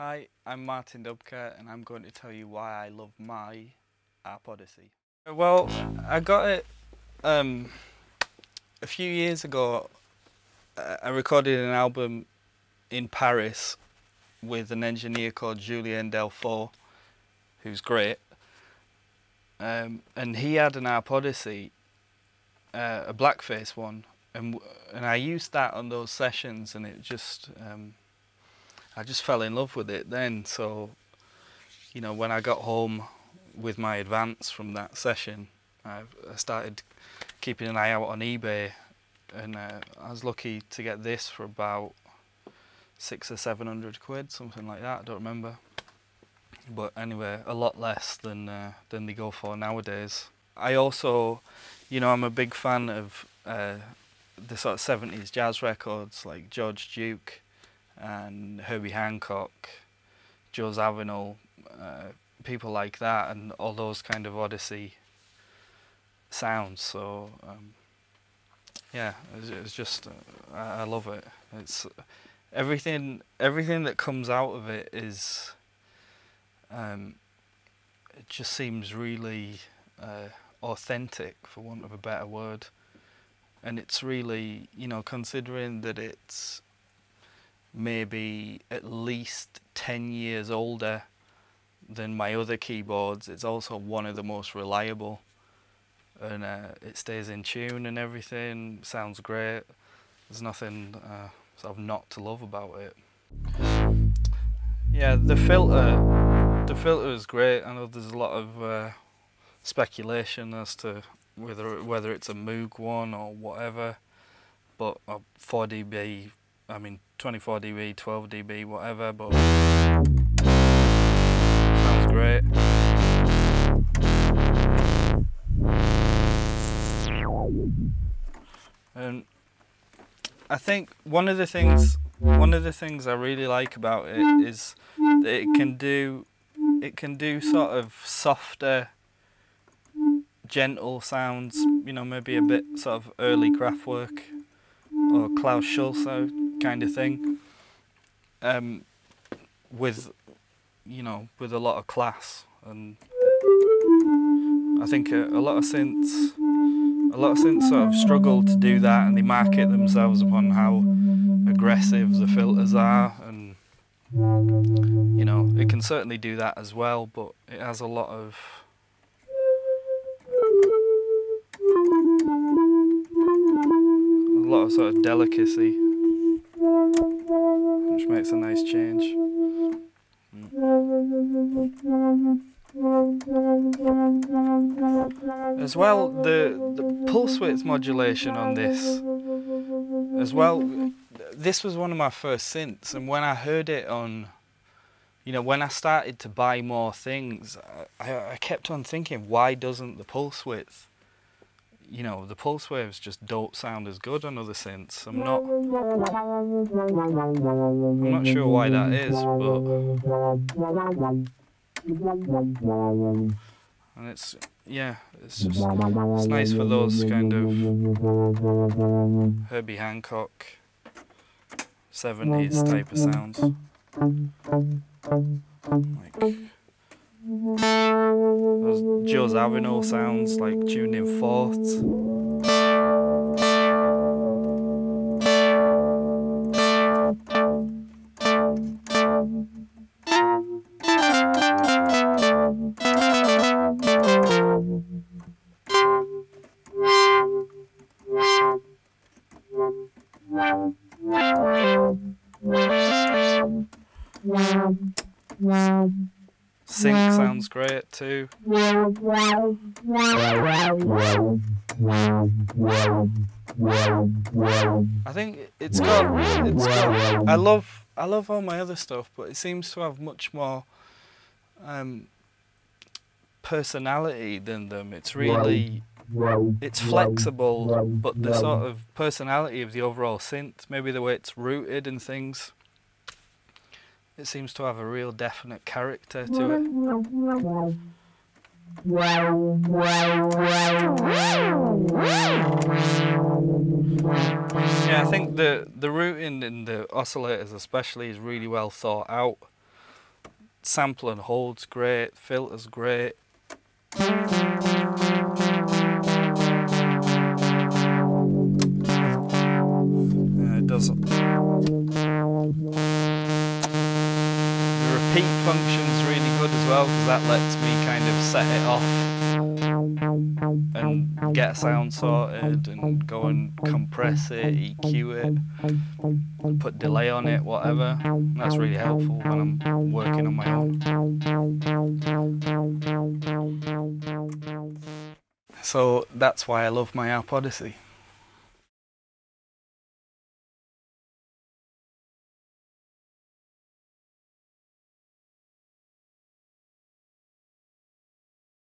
Hi, I'm Martin Dubka and I'm going to tell you why I love my Arp Odyssey. Well, I got it a few years ago. I recorded an album in Paris with an engineer called Julien Delfort, who's great. And he had an Arp Odyssey, a blackface one, and I used that on those sessions, and it just I just fell in love with it then. So, you know, when I got home with my advance from that session, I started keeping an eye out on eBay, and I was lucky to get this for about 600 or 700 quid, something like that. I don't remember, but anyway, a lot less than they go for nowadays. I also, you know, I'm a big fan of the sort of 70s jazz records like George Duke and Herbie Hancock, Joe Zawinul, people like that, and all those kind of Odyssey sounds. So yeah, it's just I love it. It's everything that comes out of it is it just seems really authentic, for want of a better word. And it's really, you know, considering that it's maybe at least 10 years older than my other keyboards, it's also one of the most reliable, and it stays in tune and everything, sounds great. There's nothing sort of not to love about it. Yeah, the filter is great. I know there's a lot of speculation as to whether it's a Moog one or whatever, but 4 dB, I mean 24 dB, 12 dB, whatever, but sounds great. And I think one of the things I really like about it is that it can do sort of softer, gentle sounds, you know, maybe a bit sort of early Kraftwerk or Klaus Schulze kind of thing, with, you know, with a lot of class. And I think a lot of synths sort of struggle to do that, and they market themselves upon how aggressive the filters are, and you know, it can certainly do that as well, but it has a lot of sort of delicacy, which makes a nice change. As well, the pulse width modulation on this as well, this was one of my first synths, and when I heard it on, you know, when I started to buy more things, I kept on thinking, why doesn't the pulse width, you know, the pulse waves just don't sound as good on other synths. I'm not sure why that is, but and it's, yeah, it's just, it's nice for those kind of Herbie Hancock 70s type of sounds, like those Joe Zawinul sounds, like tuned in fourths. Sync sounds great too. I think it's got I love all my other stuff, but it seems to have much more personality than them. It's really, it's flexible, but the sort of personality of the overall synth, maybe the way it's rooted and things, it seems to have a real definite character to it. Yeah, I think the routing in the oscillators especially is really well thought out. sample and hold's great, filter's great. It does. The repeat function's really good as well, because that lets me kind of set it off and get a sound sorted and go and compress it, EQ it, put delay on it, whatever. That's really helpful when I'm working on my own. So that's why I love my Arp Odyssey.